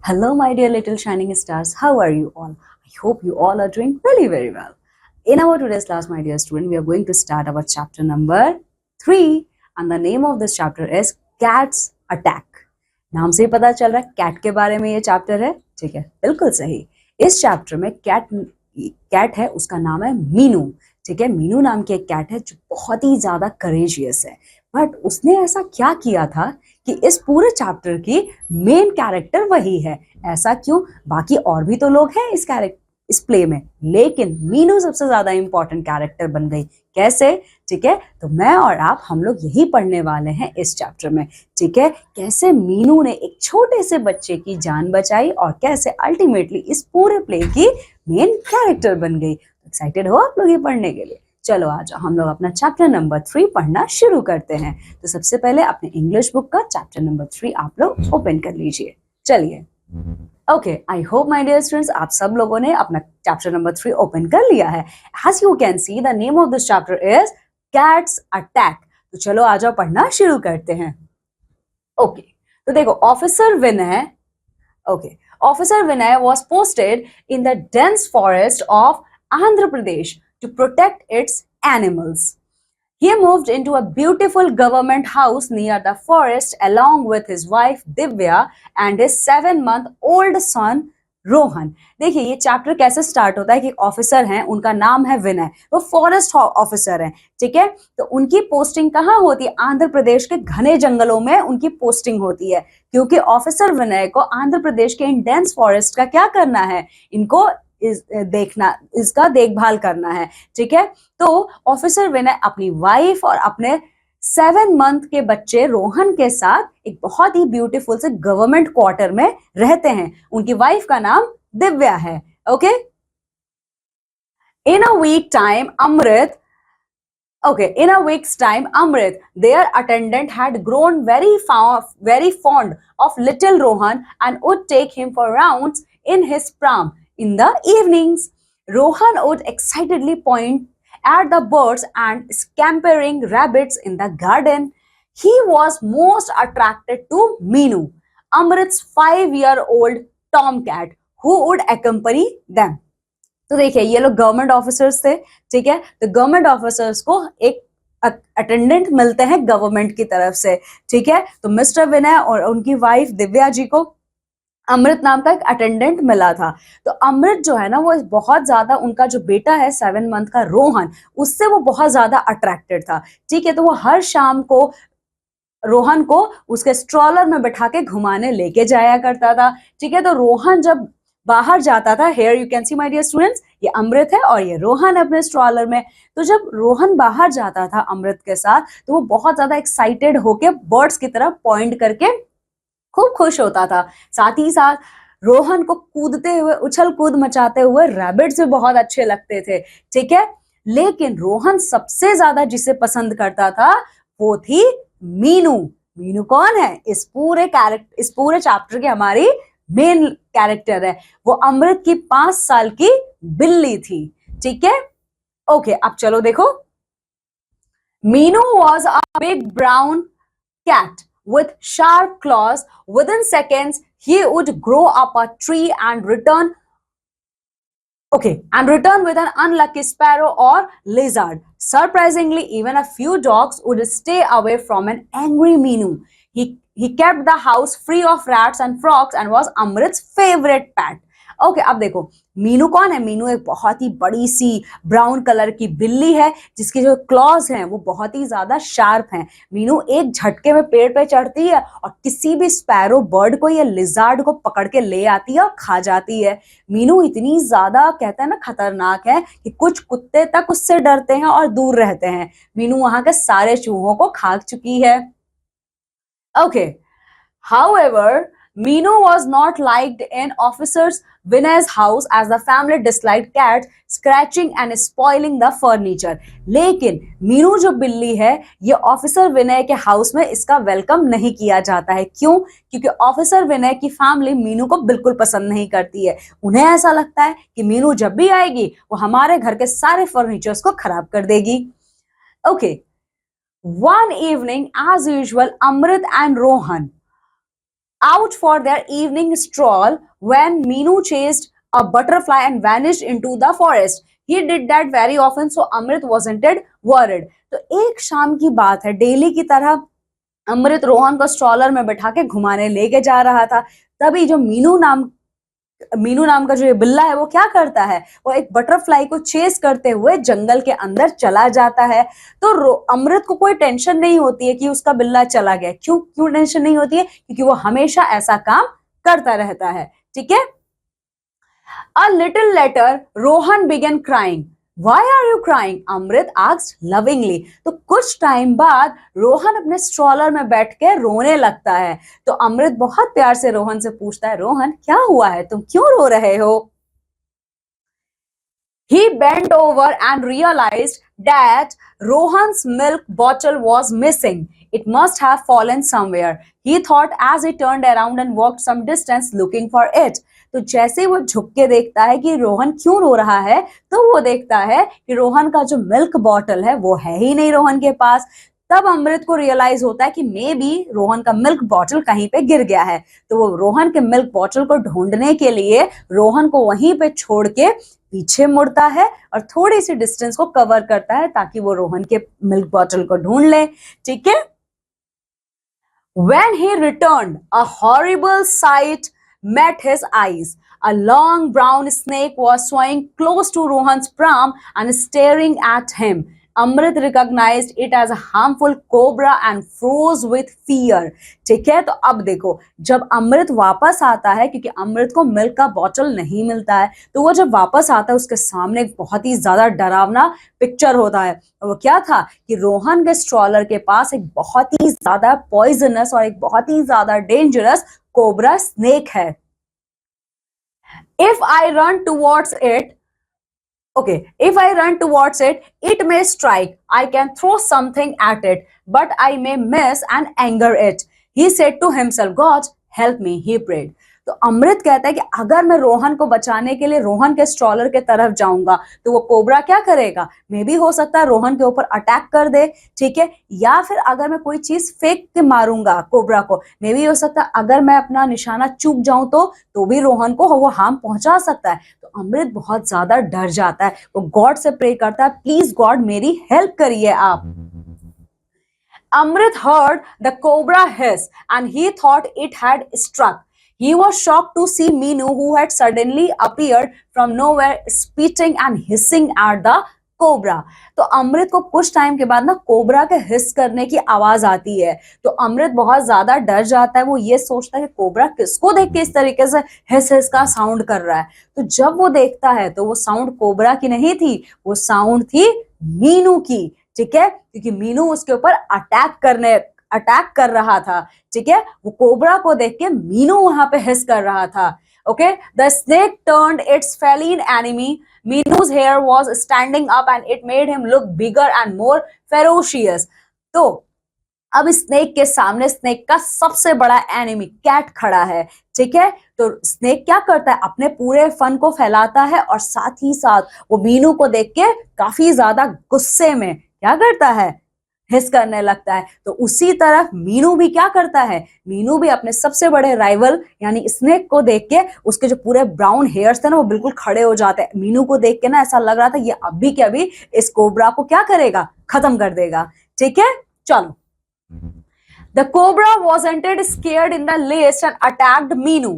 Hello, my dear little shining stars. How are you all? I hope you all are doing really very well. In our today's class, my dear student, we are going to start our chapter number 3, and the name of this chapter is Cat's Attack. नाम से ही पता चल रहा है cat के बारे में ये चैप्टर है, ठीक है, बिल्कुल सही। इस चैप्टर में कैट है, उसका नाम है मीनू, ठीक है। मीनू नाम की एक कैट है जो बहुत ही ज्यादा करेजियस है, बट उसने ऐसा क्या किया था कि इस पूरे चैप्टर की मेन कैरेक्टर वही है। ऐसा क्यों? बाकी और भी तो लोग हैं इस प्ले में, लेकिन मीनू सबसे ज्यादा इंपॉर्टेंट कैरेक्टर बन गई। कैसे? ठीक है, तो मैं और आप हम लोग यही पढ़ने वाले हैं इस चैप्टर में, ठीक है। कैसे मीनू ने एक छोटे से बच्चे की जान बचाई और कैसे अल्टीमेटली इस पूरे प्ले की मेन कैरेक्टर बन गई। एक्साइटेड हो आप लोग ये पढ़ने के लिए? चलो आ जाओ, हम लोग अपना चैप्टर नंबर 3 पढ़ना शुरू करते हैं। तो सबसे पहले अपने इंग्लिश बुक का चैप्टर नंबर 3 आप लोग ओपन कर लीजिए। चलिए, okay, I hope my dear students आप सब लोगों ने अपना चैप्टर नंबर 3 ओपन कर लिया है। As you can see the name of this chapter is cats attack. तो चलो आ जाओ, पढ़ना शुरू करते हैं। ओके, तो देखो, officer Vinay was posted in the dense forest of Andhra Pradesh to protect its animals. He moved into a beautiful government house near the forest along with his wife Divya and his 7-month-old son Rohan. देखिए ये chapter कैसे start होता है कि officer हैं, उनका नाम है विनय, वो फॉरेस्ट ऑफिसर हैं, ठीक है। तो उनकी पोस्टिंग कहाँ होती है? आंध्र प्रदेश के घने जंगलों में उनकी पोस्टिंग होती है, क्योंकि ऑफिसर विनय को आंध्र प्रदेश के इन डेंस फॉरेस्ट का क्या करना है? इनको इसका देखभाल करना है, ठीक है। तो ऑफिसर विनय अपनी वाइफ और अपने 7 मंथ के बच्चे रोहन के साथ एक बहुत ही ब्यूटीफुल से गवर्नमेंट क्वार्टर में रहते हैं। उनकी वाइफ का नाम दिव्या है, okay. In a week's time, Amrit, their attendant, had grown very fond of little Rohan and would take him for rounds in his pram in the evenings. Rohan would excitedly point at the birds and scampering rabbits in the garden. He was most attracted to Meenu, Amrit's 5-year-old tomcat, who would accompany them. तो देखिए ये लोग government officers थे, ठीक है। तो government officers को एक अटेंडेंट मिलते हैं गवर्नमेंट की तरफ से, ठीक है। तो मिस्टर विनय और उनकी वाइफ दिव्या जी को अमृत नाम का एक अटेंडेंट मिला था। तो अमृत जो है ना, वो बहुत ज्यादा, उनका जो बेटा है 7 मंथ का रोहन, उससे वो बहुत ज्यादा अट्रैक्टेड था, ठीक है। तो वो हर शाम को रोहन को उसके स्ट्रॉलर में बैठा के घुमाने लेके जाया करता था, ठीक है। तो रोहन जब बाहर जाता था, here you can see my dear students, ये अमृत है और ये रोहन अपने स्ट्रॉलर में। तो जब रोहन बाहर जाता था अमृत के साथ, तो वो बहुत ज्यादा एक्साइटेड होके बर्ड्स की तरफ पॉइंट करके खूब खुश होता था। साथ ही साथ रोहन को कूदते हुए, उछल कूद मचाते हुए रैबिट्स भी बहुत अच्छे लगते थे, ठीक है। लेकिन रोहन सबसे ज्यादा जिसे पसंद करता था वो थी मीनू। मीनू कौन है? इस पूरे चैप्टर की हमारी मेन कैरेक्टर है। वो अमृत की 5 साल की बिल्ली थी, ठीक है। ओके, अब चलो देखो, Meenu was a big brown cat with sharp claws. Within seconds, he would grow up a tree and return with an unlucky sparrow or lizard. Surprisingly, even a few dogs would stay away from an angry Meenu. He kept the house free of rats and frogs and was Amrit's favorite pet. Okay, अब देखो मीनू कौन है? मीनू एक बहुत ही बड़ी सी brown colour की बिल्ली है, जिसकी जो क्लॉज हैं वो बहुत ही ज्यादा शार्प हैं। मीनू एक झटके में पेड़ पे चढ़ती है और किसी भी स्पैरो बर्ड को या लिजार्ड को पकड़ के ले आती है और खा जाती है। मीनू इतनी ज्यादा, कहते हैं ना, खतरनाक है कि कुछ कुत्ते तक उससे डरते हैं और दूर रहते हैं। मीनू वहां के सारे चूहों को खा चुकी है। Okay, however, Meenu was not liked in Officer Vinay's house as the family disliked cats scratching and spoiling the furniture. लेकिन मीनू जो बिल्ली है, ये ऑफिसर विनय के हाउस में इसका वेलकम नहीं किया जाता है। क्यों? क्योंकि ऑफिसर विनय की फैमिली मीनू को बिल्कुल पसंद नहीं करती है। उन्हें ऐसा लगता है कि मीनू जब भी आएगी वो हमारे घर के सारे फर्नीचर्स को खराब कर देगी। Okay, one evening as usual, Amrit and Rohan out for their evening stroll when Meenu chased a butterfly and vanished into the forest. He did that very often, so Amrit wasn't worried. तो एक शाम की बात है, daily की तरह अमृत रोहन को stroller में बैठा के घुमाने लेके जा रहा था। तभी जो मीनू नाम का जो ये बिल्ला है वो क्या करता है, वो एक बटरफ्लाई को चेस करते हुए जंगल के अंदर चला जाता है। तो अमृत को कोई टेंशन नहीं होती है कि उसका बिल्ला चला गया। क्यों क्यों टेंशन नहीं होती है? क्योंकि वो हमेशा ऐसा काम करता रहता है। ठीक है। A little later, Rohan began crying. Why are you crying? Amrit asked lovingly. तो कुछ टाइम बाद रोहन अपने स्ट्रॉलर में बैठ के रोने लगता है। तो अमृत बहुत प्यार से रोहन से पूछता है, रोहन क्या हुआ है, तुम क्यों रो रहे हो? He bent over and realized that Rohan's milk bottle was missing. It must have fallen somewhere, he thought as he turned around and walked some distance looking for it. तो जैसे वो झुक के देखता है कि रोहन क्यों रो रहा है, तो वो देखता है कि रोहन का जो मिल्क बॉटल है वो है ही नहीं रोहन के पास। तब अमृत को रियलाइज होता है कि मे बी रोहन का मिल्क बॉटल कहीं पे गिर गया है। तो वो रोहन के मिल्क बॉटल को ढूंढने के लिए रोहन को वहीं पे छोड़ के पीछे मुड़ता है और थोड़ी सी डिस्टेंस को कवर करता है ताकि वो रोहन के मिल्क बॉटल को ढूंढ ले। ठीक है। When he returned, a horrible sight met his eyes. A long brown snake was swimming close to Rohan's pram and staring at him. Amrit recognized it as a harmful cobra and froze with fear. ठीक है। तो अब देखो, जब अमृत वापस आता है, क्योंकि अमृत को मिल्क का बॉटल नहीं मिलता है, तो वो जब वापस आता है उसके सामने एक बहुत ही ज्यादा डरावना पिक्चर होता है। और वो क्या था कि रोहन के स्ट्रॉलर के पास एक बहुत ही ज्यादा पॉइजनस और एक बहुत ही ज्यादा डेंजरस कोबरा स्नेक है। If I run towards it, if I run towards it, it may strike. I can throw something at it, but I may miss and anger it. He said to himself, God, help me, he prayed. तो अमृत कहता है कि अगर मैं रोहन को बचाने के लिए रोहन के स्ट्रॉलर के तरफ जाऊंगा तो वो कोबरा क्या करेगा, मे भी हो सकता है रोहन के ऊपर अटैक कर दे। ठीक है। या फिर अगर मैं कोई चीज फेंक के मारूंगा कोबरा को, मे भी हो सकता है अगर मैं अपना निशाना चूक जाऊं तो भी रोहन को वो हार्म पहुंचा सकता है। तो अमृत बहुत ज्यादा डर जाता है। वो गॉड से प्रे करता है, प्लीज गॉड मेरी हेल्प करिए आप। Amrit heard the cobra hiss and he thought it had struck. He was shocked to see Meenu, who had suddenly appeared from nowhere, spitting and hissing at the cobra. तो अमृत को कुछ time के बाद ना cobra के हिस करने की आवाज आती है। तो अमृत बहुत ज्यादा डर जाता है। वो ये सोचता है कि कोबरा किसको देख के इस तरीके से हिस हिस का साउंड कर रहा है। तो जब वो देखता है तो वो साउंड कोबरा की नहीं थी, वो साउंड थी मीनू की। ठीक है। क्योंकि मीनू उसके ऊपर अटैक कर रहा था। ठीक है। वो कोबरा को देख के मीनू वहां पे हिस कर रहा था। Okay. The snake turned it's Phelan enemy. Minu's hair was standing up and it made him look bigger and more ferocious. तो अब स्नेक के सामने स्नेक का सबसे बड़ा एनिमी कैट खड़ा है। ठीक है। तो स्नेक क्या करता है, अपने पूरे फन को फैलाता है और साथ ही साथ वो मीनू को देख के काफी ज्यादा गुस्से में क्या करता है, हिस करने लगता है। तो उसी तरह मीनू भी क्या करता है, मीनू भी अपने सबसे बड़े राइवल यानी स्नेक को देख के उसके जो पूरे ब्राउन हेयर्स थे ना वो बिल्कुल खड़े हो जाते हैं। मीनू को देख के ना ऐसा लग रहा था ये अभी के अभी इस कोबरा को क्या करेगा, खत्म कर देगा। ठीक है। चलो। The cobra wasn't scared in the least and attacked Meenu.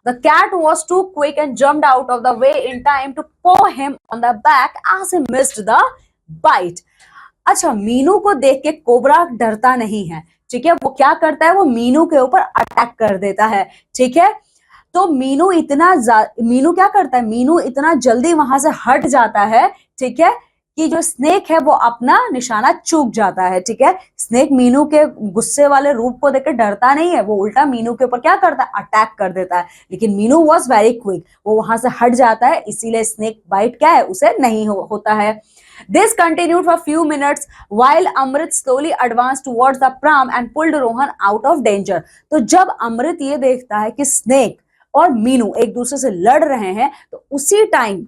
The cat was too quick and jumped out of the way in time to paw him on the back as he missed the bite. अच्छा, मीनू को देख के cobra डरता नहीं है। ठीक है। वो क्या करता है, वो मीनू के ऊपर अटैक कर देता है। ठीक है। तो मीनू क्या करता है, मीनू इतना जल्दी वहां से हट जाता है। ठीक है। कि जो स्नेक है वो अपना निशाना चूक जाता है। ठीक है। स्नेक मीनू के गुस्से वाले रूप को देख के डरता नहीं है, वो उल्टा मीनू के ऊपर क्या करता है, अटैक कर देता है। लेकिन मीनू वॉज वेरी क्विक, वो वहां से हट जाता है, इसीलिए स्नेक बाइट क्या है, उसे नहीं होता है। This continued for few minutes while Amrit slowly advanced towards the pram and pulled Rohan out of danger. तो जब अमृत ये देखता है कि स्नेक और मीनू एक दूसरे से लड़ रहे हैं, तो उसी टाइम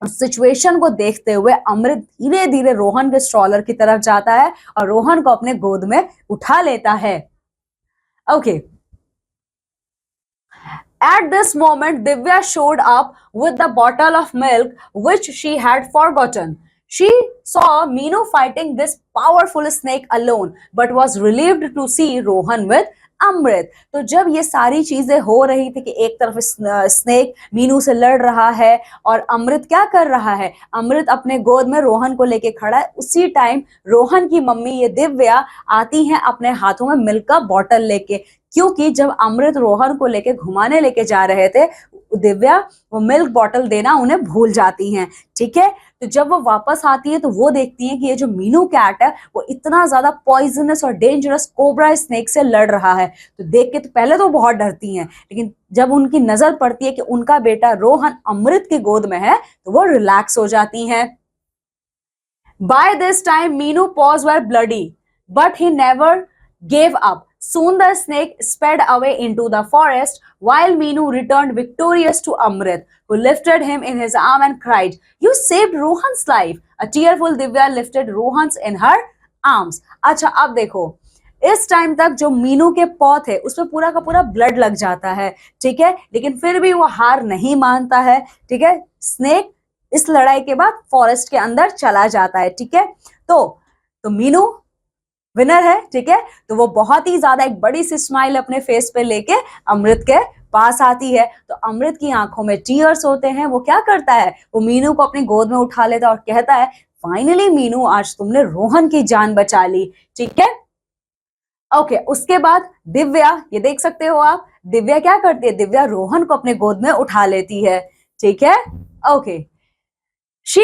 सिचुएशन को देखते हुए अमृत धीरे धीरे रोहन के स्ट्रॉलर की तरफ जाता है और रोहन को अपने गोद में उठा लेता है। Okay. At this moment, Divya showed up with the bottle of milk which she had forgotten. She saw Meenu fighting this powerful snake alone, but was relieved to see Rohan with अमृत। तो जब ये सारी चीजें हो रही थी कि एक तरफ स्नेक मीनू से लड़ रहा है और अमृत क्या कर रहा है, अमृत अपने गोद में रोहन को लेके खड़ा है, उसी टाइम रोहन की मम्मी ये दिव्या आती हैं अपने हाथों में मिल्क का बॉटल लेके, क्योंकि जब अमृत रोहन को लेके घुमाने लेके जा रहे थे, दिव्या वो मिल्क बॉटल देना उन्हें भूल जाती हैं। ठीक है, तो जब वो वापस आती है तो वो देखती है कि ये जो मीनू कैट है वो इतना ज्यादा पॉइजनस और डेंजरस कोबरा स्नेक से लड़ रहा है। तो देख के तो पहले तो बहुत डरती हैं, लेकिन जब उनकी नजर पड़ती है कि उनका बेटा रोहन अमृत की गोद में है तो वो रिलैक्स हो जाती हैं। By this time, Meenu paws were bloody, but he never gave up. Soon the snake sped away into the forest, while Meenu returned victorious to Amrit, who lifted him in his arm and cried, "You saved Rohan's life!" A tearful Divya lifted Rohan's in her arms. अच्छा, अब देखो, इस time तक जो मीनू के पौ थे उसमें पूरा का पूरा ब्लड लग जाता है। ठीक है, लेकिन फिर भी वो हार नहीं मानता है। ठीक है, स्नेक इस लड़ाई के बाद फॉरेस्ट के अंदर चला जाता है। ठीक है, तो मीनू विनर है। ठीक है, तो वो बहुत ही ज्यादा एक बड़ी सी स्माइल अपने फेस पे लेके अमृत के पास आती है। तो अमृत की आंखों में टीयर्स होते हैं। वो क्या करता है, वो मीनू को अपनी गोद में उठा लेता है और कहता है, फाइनली मीनू, आज तुमने रोहन की जान बचा ली। ठीक है, ओके, उसके बाद दिव्या, ये देख सकते हो आप, दिव्या क्या करती है, दिव्या रोहन को अपने गोद में उठा लेती है। ठीक है, okay, She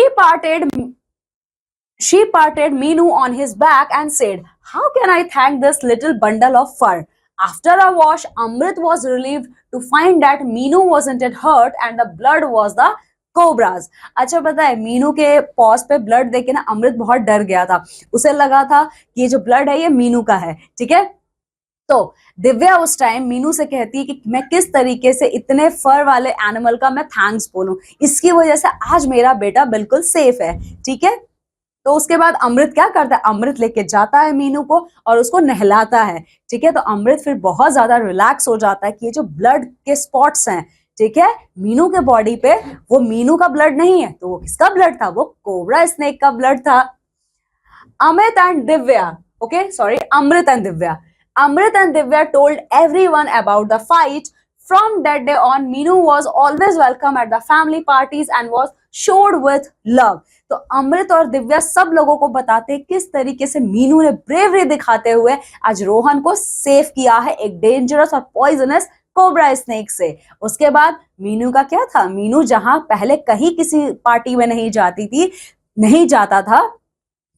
parted Meenu on his back and said, "How can I thank this little bundle of fur?" After a wash, Amrit was relieved to find that Meenu wasn't hurt and the blood was the cobras. अच्छा, पता है मीनू के pause पे blood देखे ना अमृत बहुत डर गया था। उसे लगा था कि ये जो ब्लड है ये मीनू का है। ठीक है, तो दिव्या उस टाइम मीनू से कहती है कि मैं किस तरीके से इतने फर वाले एनिमल का मैं थैंक्स बोलूं, इसकी वजह से आज मेरा बेटा बिल्कुल सेफ है। ठीक है, तो उसके बाद अमृत क्या करता है, अमृत लेके जाता है मीनू को और उसको नहलाता है। ठीक है, तो अमृत फिर बहुत ज्यादा रिलैक्स हो जाता है कि ये जो ब्लड के स्पॉट्स हैं, ठीक है, मीनू के बॉडी पे, वो मीनू का ब्लड नहीं है, तो वो किसका ब्लड था, वो कोबरा स्नेक का ब्लड था। Amit and Divya, okay sorry, Amrit and Divya. Amrit and Divya told everyone about the fight. From that day on, Meenu was always welcome at the family parties and was showed with love. तो अमृत और दिव्या सब लोगों को बताते हैं किस तरीके से मीनू ने ब्रेवरी दिखाते हुए आज रोहन को सेव किया है एक डेंजरस और पॉइजनस कोबरा स्नेक से। उसके बाद मीनू का क्या था, मीनू जहां पहले कहीं किसी पार्टी में नहीं जाती थी, नहीं जाता था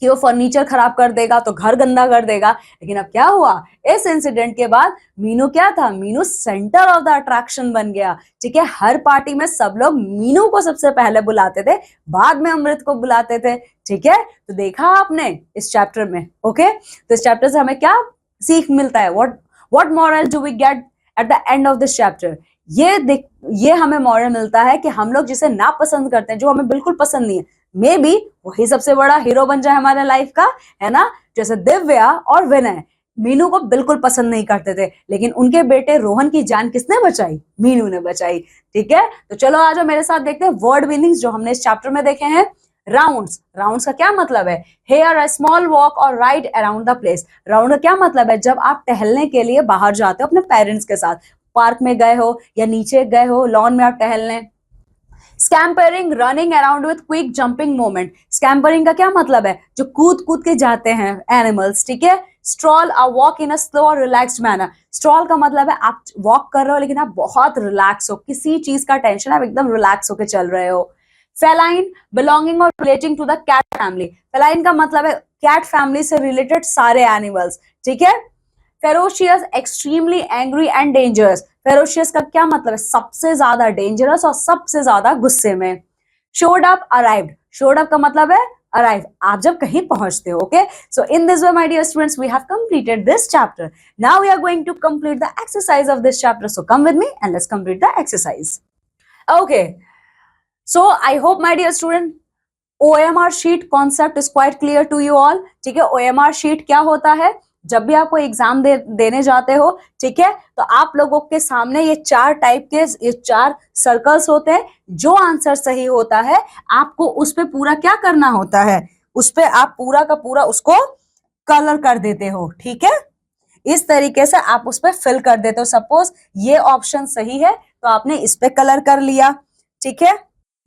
कि वो फर्नीचर खराब कर देगा तो घर गंदा कर देगा, लेकिन अब क्या हुआ, इस इंसिडेंट के बाद मीनू क्या था, Meenu centre of the attraction बन गया। ठीक है, हर पार्टी में सब लोग मीनू को सबसे पहले बुलाते थे, बाद में अमृत को बुलाते थे। ठीक है, तो देखा आपने इस चैप्टर में। ओके, तो इस चैप्टर से हमें क्या सीख मिलता है, what moral do we get at the end of this chapter. ये हमें मॉरल मिलता है कि हम लोग जिसे ना पसंद करते हैं, जो हमें बिल्कुल पसंद नहीं है, मे बी वही सबसे बड़ा हीरो बन जाए हमारे लाइफ का, है ना। जैसे दिव्या और विनय मीनू को बिल्कुल पसंद नहीं करते थे, लेकिन उनके बेटे रोहन की जान किसने बचाई, मीनू ने बचाई। ठीक है, तो चलो आज मेरे साथ देखते हैं वर्ड मीनिंग्स जो हमने इस चैप्टर में देखे हैं। राउंड्स, राउंड्स का क्या मतलब है, हेयर अ स्मॉल वॉक और ride around the place. Round का क्या मतलब है, जब आप टहलने के लिए बाहर जाते हो अपने पेरेंट्स के साथ, पार्क में गए हो या नीचे गए हो लॉन में आप टहलने। Scampering, running around with quick jumping moment. Scampering का क्या मतलब है, जो कूद कूद के जाते हैं एनिमल्स। ठीक है, stroll, a walk in a slow और रिलैक्स्ड मैनर। स्ट्रॉल का मतलब है आप वॉक कर रहे हो लेकिन आप बहुत रिलैक्स हो, किसी चीज का टेंशन, आप एकदम रिलैक्स होकर चल रहे हो। फेलाइन, बिलोंगिंग और relating to the cat family. Feline का मतलब है कैट फैमिली से रिलेटेड सारे एनिमल्स। ठीक है, ferocious, extremely angry and dangerous. Ferocious का क्या मतलब है, सबसे ज्यादा डेंजरस और सबसे ज्यादा गुस्से में। Showed up, arrived. Showed up का मतलब है अराइव, आप जब कहीं पहुंचते हो। Okay, so in this way my dear students we have completed this chapter. Now we are going to complete the exercise of this chapter, so come with me and let's complete the exercise. Okay, so I hope my dear student OMR sheet concept is quite clear to you all. ठीक है, OMR sheet क्या होता है, जब भी आपको exam देने जाते हो, ठीक है, तो आप लोगों के सामने ये 4 टाइप के, ये 4 सर्कल्स होते हैं। जो आंसर सही होता है आपको उस पे पूरा क्या करना होता है, उस पे आप पूरा का पूरा उसको कलर कर देते हो, ठीक है। इस तरीके से आप उस पर फिल कर देते हो। सपोज ये ऑप्शन सही है तो आपने इस पे कलर कर लिया, ठीक है।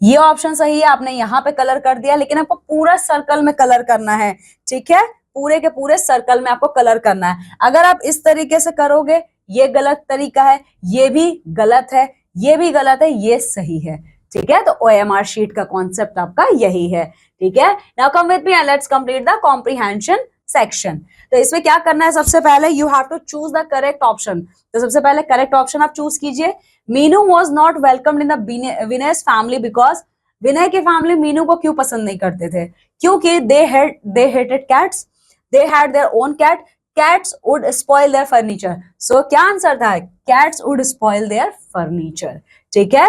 ये ऑप्शन सही है, आपने यहाँ पे कलर कर दिया, लेकिन आपको पूरा सर्कल में कलर करना है, ठीक है। पूरे के पूरे सर्कल में आपको कलर करना है। अगर आप इस तरीके से करोगे, ये गलत तरीका है, ये भी गलत है, ये भी गलत है, ये सही है, ठीक है। तो OMR शीट का कॉन्सेप्ट आपका यही है, ठीक है। Now come with me and let's complete the comprehension section. तो इसमें क्या करना है, सबसे पहले you have to choose the correct option. तो सबसे पहले करेक्ट ऑप्शन आप चूज कीजिए। Meenu was not welcomed in the Vinay's family because Vinay की फैमिली मीनू को क्यों पसंद नहीं करते थे, क्योंकि they hated cats, they had their own cat, cats would spoil their furniture. So क्या आंसर था, cats would spoil their furniture, ठीक है।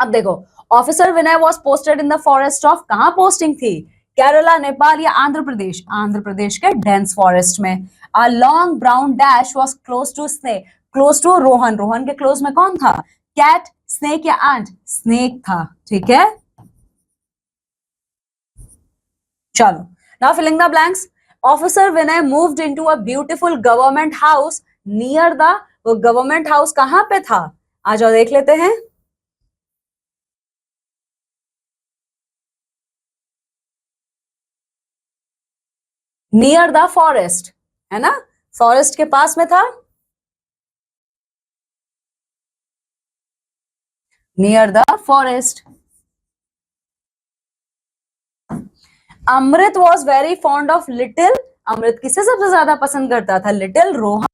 अब देखो, officer Vinay was posted in the forest of, कहां पोस्टिंग थी, केरला, नेपाल या आंध्र प्रदेश, आंध्र प्रदेश के डेंस फॉरेस्ट में। A long brown dash was close to snake, close to Rohan, Rohan के क्लोज में कौन था, कैट, स्नेक या एंट, स्नेक था, ठीक है। चलो, now filling the blanks. Officer Vinay moved into a beautiful government house near the, वो गवर्नमेंट हाउस कहां पे था, आ जाओ देख लेते हैं। नियर द फॉरेस्ट, है ना, फॉरेस्ट के पास में था, near the forest. Amrit was very fond of little, Amrit किसे सबसे ज्यादा पसंद करता था, little Rohan.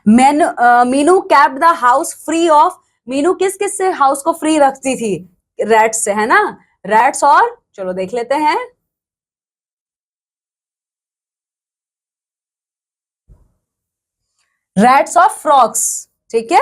Meenu kept the house free of, Meenu किस किस से हाउस को फ्री रखती थी, रैट्स से, है ना, रैट्स और, चलो देख लेते हैं। रैट्स ऑफ फ्रॉक्स, ठीक है।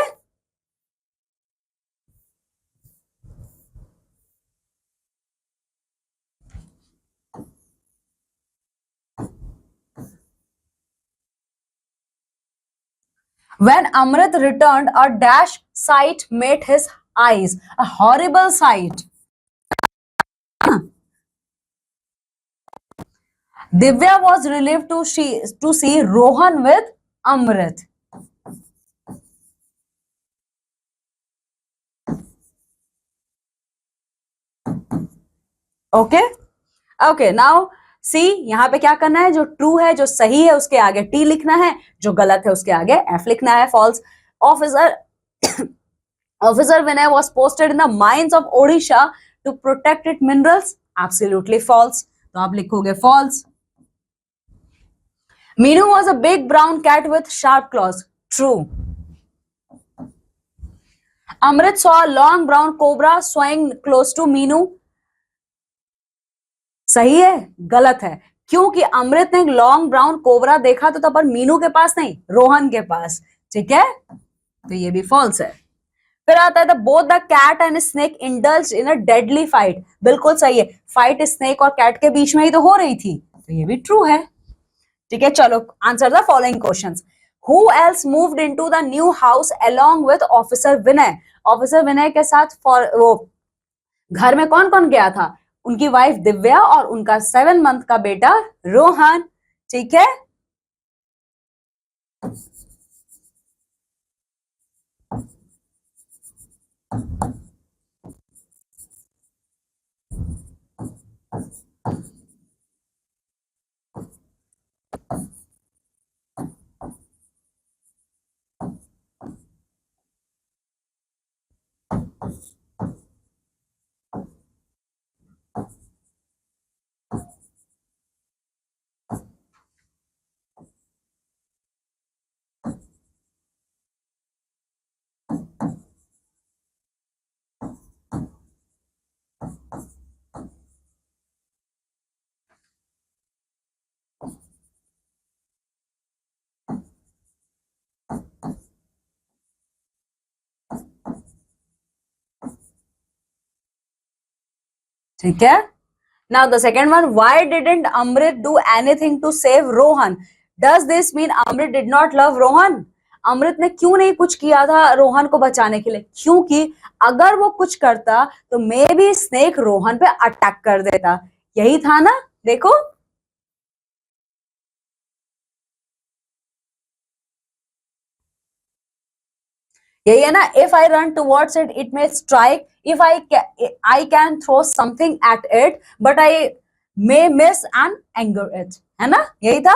When Amrit returned, a dash sight met his eyes. A horrible sight. Divya was relieved to see Rohan with Amrit. Okay, okay, now see, यहां पे क्या करना है, जो ट्रू है, जो सही है, उसके आगे टी लिखना है, जो गलत है उसके आगे एफ लिखना है, false. Officer officer Vinay was posted in the mines of Odisha to protect it minerals, absolutely false, तो आप लिखोगे false. Meenu was a big brown cat with sharp claws, true. Amrit saw long brown cobra swing close to Meenu, सही है, गलत है, क्योंकि अमृत ने long brown cobra देखा तो था, पर मीनू के पास नहीं, रोहन के पास, ठीक है, तो ये भी फॉल्स है। फिर आता है the both the cat and snake indulge in a deadly fight, बिल्कुल सही है, फाइट स्नेक और कैट के बीच में ही तो हो रही थी, तो ये भी ट्रू है, ठीक है। चलो, answer the following questions. Who else moved into the new house along with officer Vinay, officer Vinay के साथ वो घर में कौन कौन गया था, उनकी वाइफ दिव्या और उनका 7 मंथ का बेटा रोहन, ठीक है। ठीक है, Now the second one, why didn't Amrit do anything to save Rohan? Does this mean Amrit did not love Rohan? अमृत ने क्यों नहीं कुछ किया था रोहन को बचाने के लिए? क्योंकि अगर वो कुछ करता तो मे बी स्नेक रोहन पे अटैक कर देता. यही था ना? देखो, यही है ना. If I run towards it it may strike. If I can throw something at it but I may miss and anger it. है ना? यही था.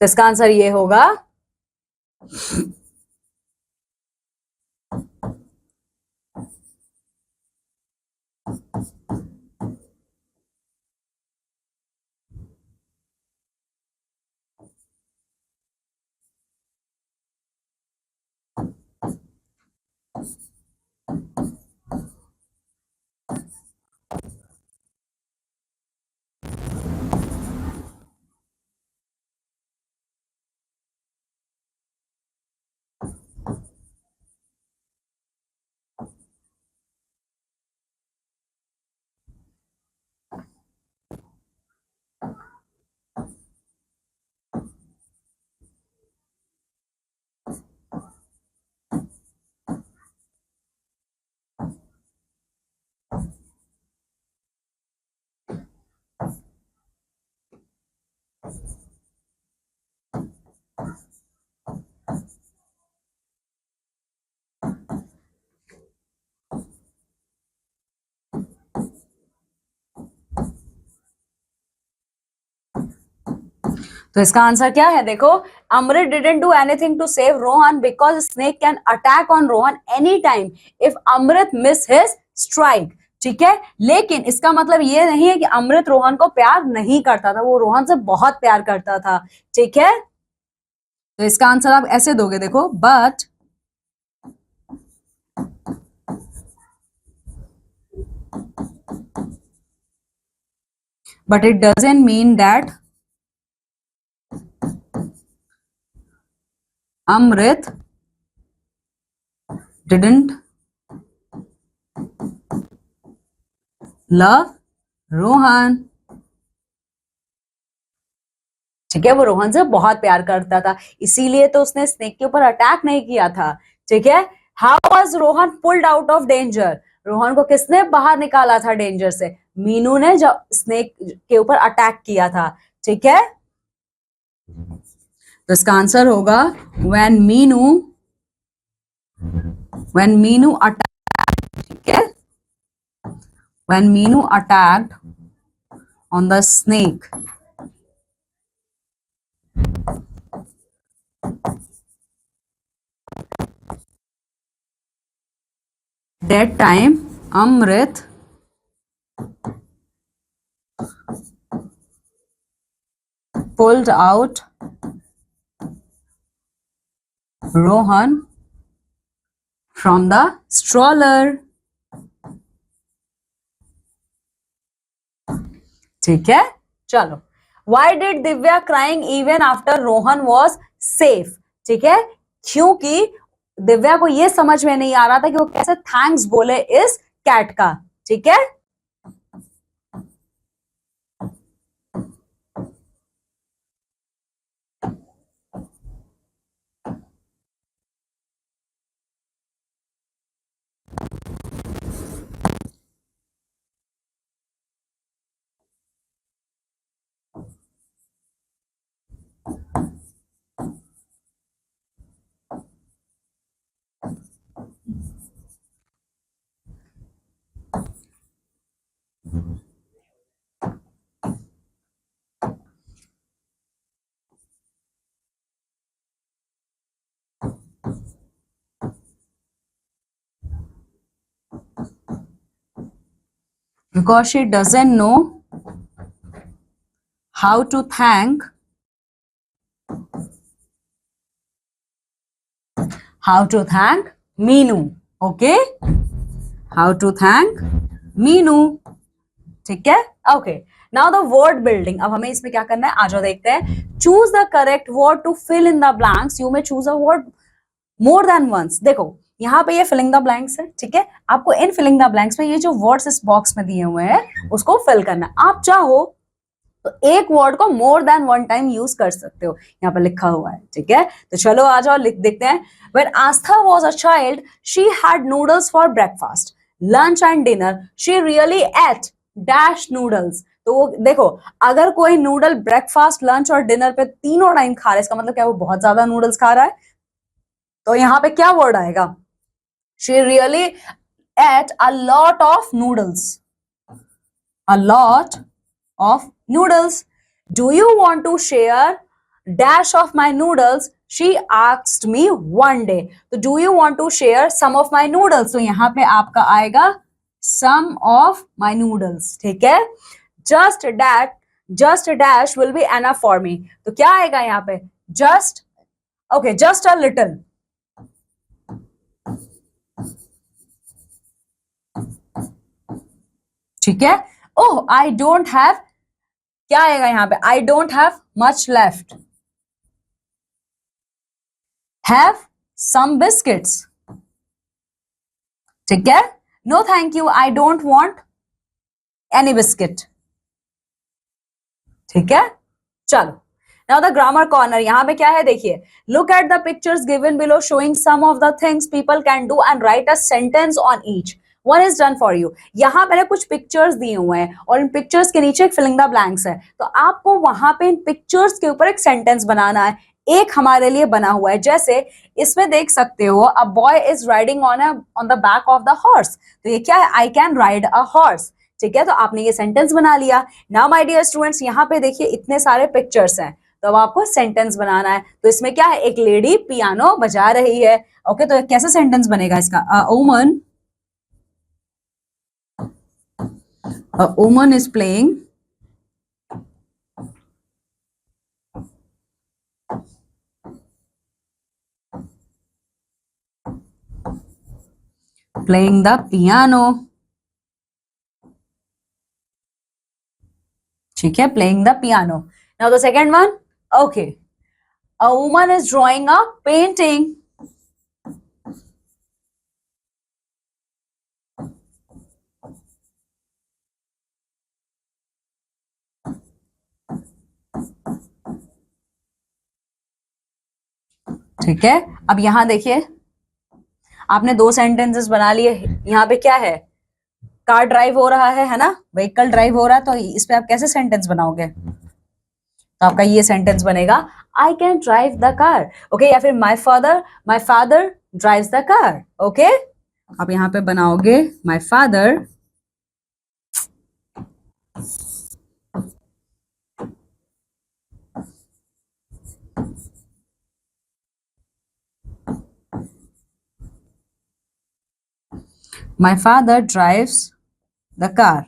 तो इसका आंसर ये होगा. तो इसका आंसर क्या है? देखो, Amrit didn't do anything to save Rohan because snake can attack on Rohan any time if Amrit miss his strike. ठीक है, लेकिन इसका मतलब ये नहीं है कि अमृत रोहन को प्यार नहीं करता था. वो रोहन से बहुत प्यार करता था. ठीक है, तो इसका आंसर आप ऐसे दोगे. देखो, but it doesn't mean that Amrit didn't love Rohan. ठीक है, वो रोहन से बहुत प्यार करता था, इसीलिए तो उसने स्नेक के ऊपर अटैक नहीं किया था. ठीक है, how was Rohan pulled out of danger? Rohan को किसने बाहर निकाला था डेंजर से? मीनू ने, जब स्नेक के ऊपर अटैक किया था. ठीक है, तो इसका आंसर होगा when मीनू अटैक्ड. ठीक है, when Meenu attacked on the snake, that time Amrit pulled out Rohan from the stroller. ठीक है, चलो. Why did Divya crying even after Rohan was safe? ठीक है, क्योंकि दिव्या को ये समझ में नहीं आ रहा था कि वो कैसे थैंक्स बोले इस कैट का. ठीक है, because she doesn't know how to thank Meenu. Okay, how to thank Meenu. ठीक है, okay. Now the word building. अब हमें इसमें क्या करना है, आ जाओ देखते हैं. Choose the correct word to fill in the blanks. You may choose a word more than once. देखो, यहाँ पे ये फिलिंग द ब्लैंक्स है, ठीक है। आपको इन फिलिंग द ब्लैंक्स में ये जो वर्ड्स इस बॉक्स में दिए हुए हैं उसको फिल करना। आप चाहो तो एक वर्ड को more than one time use कर सकते हो, यहाँ पर लिखा हुआ है, ठीक है। तो चलो आ जाओ लिख देखते हैं। When Astha was a child, she had noodles for breakfast, lunch and dinner. She really ate dash noodles. तो वो देखो, अगर कोई नूडल ब्रेकफास्ट, लंच और डिनर पे तीनों टाइम खा रहा है, इसका मतलब क्या वो बहुत ज्यादा नूडल्स खा रहा है। तो यहाँ पे क्या वर्ड आएगा? She really ate a lot of noodles. A lot of noodles. Do you want to share dash of my noodles? She asked me one day. तो do you want to share some of my noodles? तो यहाँ पे आपका आएगा some of my noodles, ठीक है। just dash will be enough for me. तो क्या आएगा यहाँ पे? just, okay, just a little. ठीक है। ओह, आई डोंट हैव, क्या आएगा यहाँ पे? I don't have much left. Have some biscuits, ठीक है। No thank you, I don't want any biscuit, ठीक है। चलो, नाउ द ग्रामर कॉर्नर। यहाँ पे क्या है देखिए, look at the pictures given below showing some of the things people can do and write a sentence on each. One is done for you. यहाँ पे कुछ पिक्चर्स दिए हुए हैं और इन पिक्चर्स के नीचे एक फिलिंग द ब्लैंक्स है, तो आपको वहां पे इन पिक्चर्स के ऊपर एक सेंटेंस बनाना है। एक हमारे लिए बना हुआ है, जैसे इसमें देख सकते हो, a boy is riding on the back of the horse. तो ये क्या है? I can ride a horse, ठीक है। तो आपने ये सेंटेंस बना लिया। नाउ माय डियर स्टूडेंट्स, यहाँ पे देखिए इतने सारे पिक्चर्स हैं, तो अब आपको सेंटेंस बनाना है। तो इसमें क्या है? एक लेडी पियानो बजा रही है, ओके। तो कैसा सेंटेंस बनेगा इसका? A woman is playing the piano, ठीक है, playing the piano. Now the second one, okay, a woman is drawing a painting. ठीक है। अब यहां देखिए, आपने दो सेंटेंसेस बना लिए। यहाँ पे क्या है? कार ड्राइव हो रहा है ना, व्हीकल ड्राइव हो रहा है। तो इस पे आप कैसे सेंटेंस बनाओगे? तो आपका ये सेंटेंस बनेगा, I can drive the car, okay. या फिर my father drives the car, okay. आप यहाँ पे बनाओगे my father drives the car,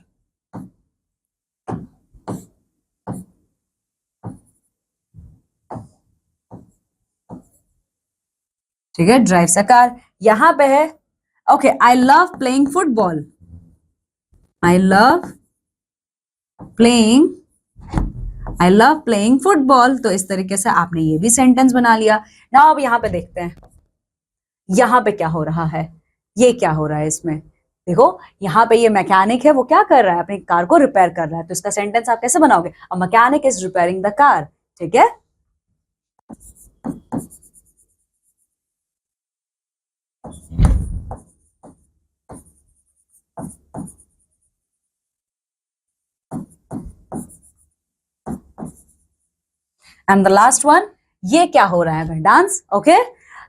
ठीक है, ड्राइव्स अ कार। यहां पे है, okay, I love playing football, I love playing football. तो इस तरीके से आपने ये भी सेंटेंस बना लिया। ना अब यहाँ पे देखते हैं, यहाँ पे क्या हो रहा है। ये क्या हो रहा है इसमें? देखो, यहाँ पे ये मैकेनिक है, वो क्या कर रहा है? अपनी कार को रिपेयर कर रहा है। तो इसका सेंटेंस आप कैसे बनाओगे? A mechanic is repairing the car, ठीक है। एंड द लास्ट वन, ये क्या हो रहा है? Dance, okay.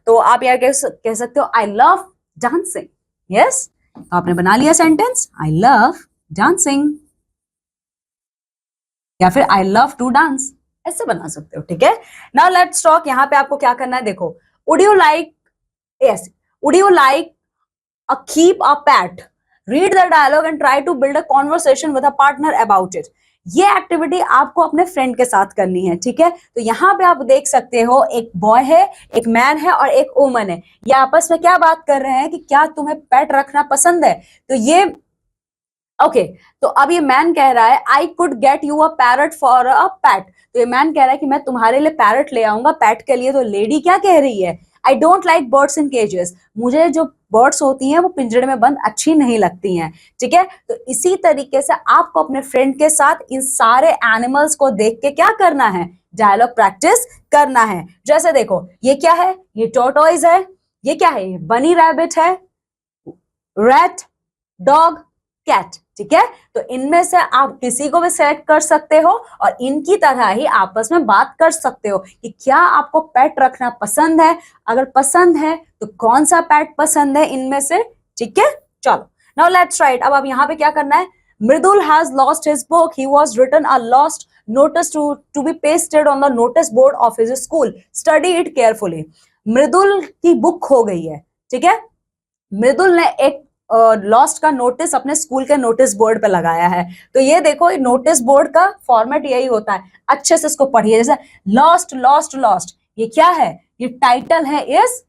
तो आप यार कह सकते हो, आई लव डांसिंग, यस। तो आपने बना लिया सेंटेंस, आई लव डांसिंग, या फिर आई लव टू डांस, ऐसे बना सकते हो, ठीक है। Now let's talk. यहाँ पे आपको क्या करना है, देखो, would you like, yes, would you like a keep a pet, read the dialogue and try to build a conversation with a partner about it. ये एक्टिविटी आपको अपने फ्रेंड के साथ करनी है, ठीक है। तो यहाँ पे आप देख सकते हो, एक बॉय है, एक मैन है और एक वुमन है। ये आपस में क्या बात कर रहे हैं कि क्या तुम्हें पेट रखना पसंद है? तो ये ओके, तो अब ये मैन कह रहा है, I could get you a parrot for a pet. तो ये मैन कह रहा है कि मैं तुम्हारे लिए पैरट ले आऊंगा पेट के लिए। तो लेडी क्या कह रही है? आई डोंट लाइक बर्ड्स इन केजेस, मुझे जो बर्ड्स होती हैं वो पिंजरे में बंद अच्छी नहीं लगती हैं। ठीक है, तो इसी तरीके से आपको अपने फ्रेंड के साथ इन सारे एनिमल्स को देख के क्या करना है, डायलॉग प्रैक्टिस करना है। जैसे देखो ये क्या है, ये टॉर्टोइज है, ये क्या है, ये बनी रैबिट है, रैट, डॉग, कैट। ठीक है, तो इनमें से आप किसी को भी सेलेक्ट कर सकते हो और इनकी तरह ही आपस में बात कर सकते हो कि क्या आपको पेट रखना पसंद है, अगर पसंद है तो कौन सा पेट पसंद है इनमें से। ठीक है, चलो नाउ लेट्स राइट। अब यहाँ पे क्या करना है, Mridul has lost his book, he was written a lost notice to be pasted on the notice board of his school, study it carefully। मृदुल की बुक खो गई है। ठीक है, मृदुल ने एक लॉस्ट का नोटिस अपने स्कूल के नोटिस बोर्ड पे लगाया है। तो ये देखो नोटिस बोर्ड का फॉर्मेट यही होता है, अच्छे से इसको पढ़िए। जैसे लॉस्ट लॉस्ट लॉस्ट, ये क्या है, ये टाइटल है इस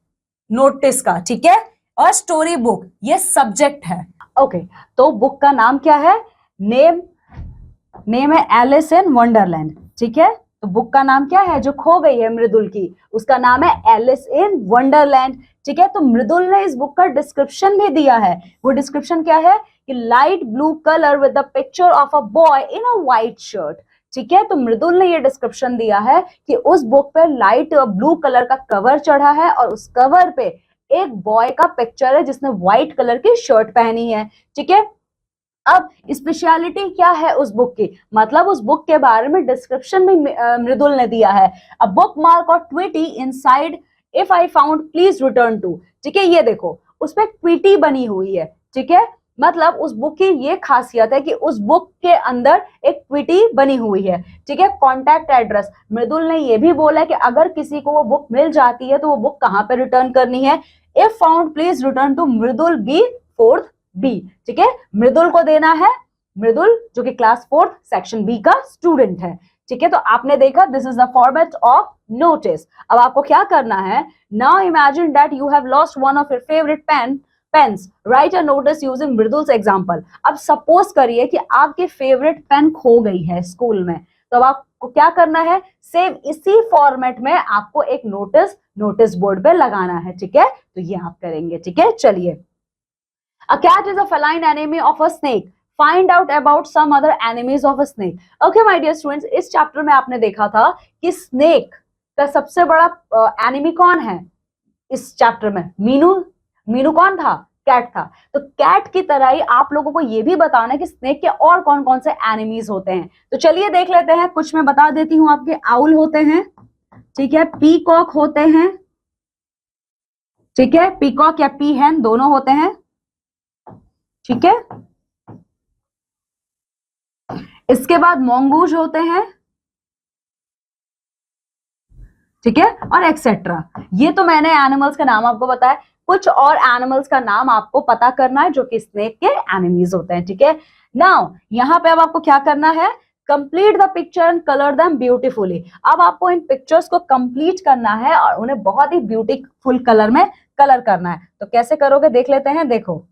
नोटिस का। ठीक है, और स्टोरी बुक ये सब्जेक्ट है। ओके, तो बुक का नाम क्या है, नेम है एलिस इन वंडरलैंड। ठीक है, तो बुक का नाम क्या है जो खो गई है मृदुल की, उसका नाम है एलिस इन वंडरलैंड। ठीक है, तो मृदुल ने इस बुक का डिस्क्रिप्शन भी दिया है। वो डिस्क्रिप्शन क्या है कि light blue colour with the picture of a boy in a white shirt. ठीक है, तो मृदुल ने ये डिस्क्रिप्शन दिया है कि उस बुक पे लाइट ब्लू कलर का कवर चढ़ा है और उस कवर पे एक बॉय का पिक्चर है जिसने व्हाइट कलर की शर्ट पहनी है। ठीक है, अब स्पेशलिटी क्या है उस बुक की, मतलब उस बुक के बारे में डिस्क्रिप्शन भी मृदुल ने दिया है। अ बुक मार्क और Tweety inside, if I found please return to. ठीक है, ये देखो उस पर ट्विटी बनी हुई है। ठीक है, मतलब उस बुक की ये खासियत है कि उस बुक के अंदर एक ट्विटी बनी हुई है। ठीक है, कॉन्टैक्ट एड्रेस, मृदुल ने ये भी बोला कि अगर किसी को वो बुक मिल जाती है तो वो बुक कहाँ पे रिटर्न करनी है, if found please return to Mridul B, fourth B. ठीक है, मृदुल को देना है, मृदुल जो कि क्लास 4 सेक्शन बी का स्टूडेंट है। ठीक है, तो आपने देखा this is the format of notice. अब आपको क्या करना है, now imagine that you have lost one of your favourite pens, write a notice using Mridul's example. अब सपोज करिए कि आपकी फेवरेट पेन खो गई है स्कूल में, तो अब आपको क्या करना है, सेम इसी फॉर्मेट में आपको एक नोटिस बोर्ड पे लगाना है। ठीक है, तो ये आप करेंगे। ठीक है, चलिए। A cat is a feline enemy of a snake. Find out about some other enemies of a snake. Okay, my dear students, इस चैप्टर में आपने देखा था कि स्नेक का सबसे बड़ा एनिमी कौन है इस चैप्टर में, मीनू। मीनू कौन था, कैट था। तो कैट की तरह ही आप लोगों को ये भी बताना है कि स्नेक के और कौन कौन से एनिमीज होते हैं। तो चलिए देख लेते हैं, कुछ मैं बता देती हूँ आपके। आउल होते हैं, ठीक है, पीकॉक होते हैं, ठीक है, पीकॉक या पीहेन दोनों होते हैं। ठीक है, इसके बाद मोंगूज होते हैं, ठीक है, और एक्सेट्रा। ये तो मैंने एनिमल्स का नाम आपको बताया, कुछ और एनिमल्स का नाम आपको पता करना है जो कि स्नेक के एनिमीज होते हैं। ठीक है, नाउ यहां पे अब आपको क्या करना है, complete the picture and colour them beautifully. अब आपको इन पिक्चर्स को कंप्लीट करना है और उन्हें बहुत ही ब्यूटीफुल कलर में कलर करना है। तो कैसे करोगे देख लेते हैं। देखो,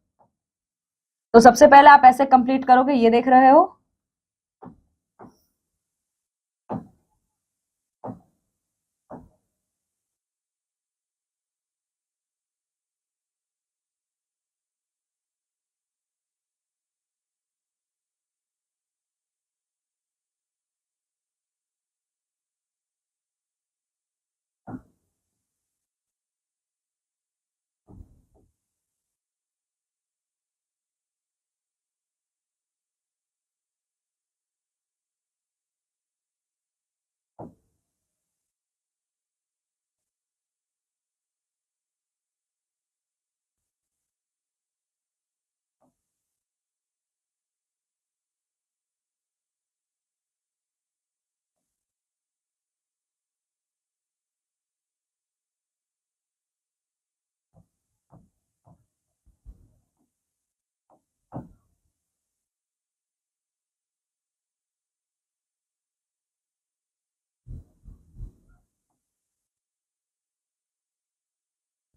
तो सबसे पहले आप ऐसे कंप्लीट करोगे, ये देख रहे हो।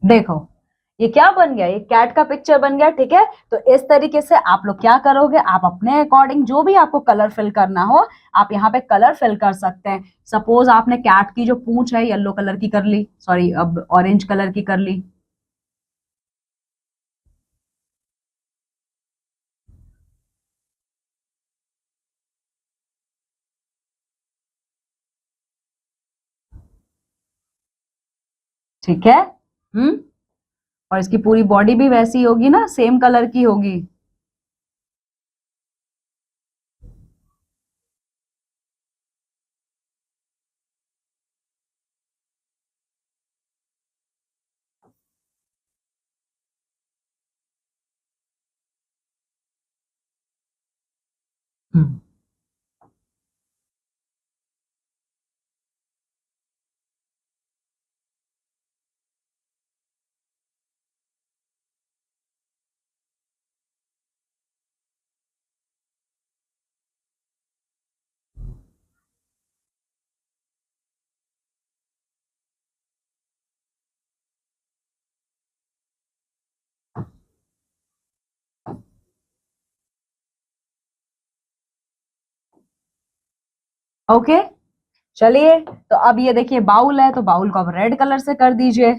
देखो ये क्या बन गया, ये कैट का पिक्चर बन गया, ठीक है। तो इस तरीके से आप लोग क्या करोगे, आप अपने अकॉर्डिंग जो भी आपको कलर फिल करना हो आप यहाँ पे कलर फिल कर सकते हैं। सपोज आपने कैट की जो पूंछ है येलो कलर की कर ली, सॉरी अब ऑरेंज कलर की कर ली। ठीक है। हम्म। और इसकी पूरी बॉडी भी वैसी होगी ना, सेम कलर की होगी। हम्म। ओके, चलिए तो अब ये देखिए बाउल है, तो बाउल को अब रेड कलर से कर दीजिए।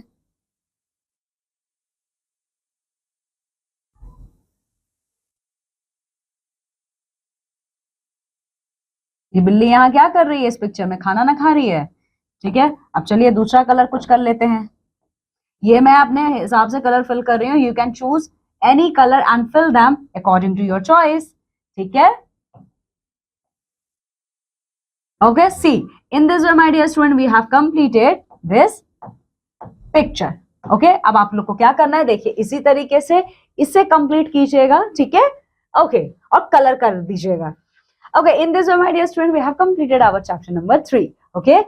ये बिल्ली यहाँ क्या कर रही है, इस पिक्चर में खाना ना खा रही है, ठीक है। अब चलिए दूसरा कलर कुछ कर लेते हैं। ये मैं अपने हिसाब से कलर फिल कर रही हूँ, you can choose any colour and fill them according to your choice, ठीक है। Okay, see, in this way, my dear student, we have completed this picture. Okay, अब आप लोग को क्या करना है, देखिए इसी तरीके से इसे कंप्लीट कीजिएगा, ठीक है। Okay, और कलर कर दीजिएगा। Okay, in this way, my dear student, we have completed our chapter number 3. Okay,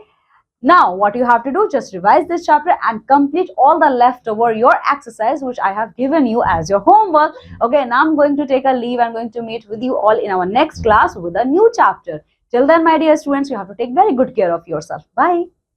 now what you have to do, just revise this chapter and complete all the leftover your exercise which I have given you as your homework. Okay, now I'm going to take a leave. I'm going to meet with you all in our next class with a new chapter. Till then, my dear students, you have to take very good care of yourself. Bye.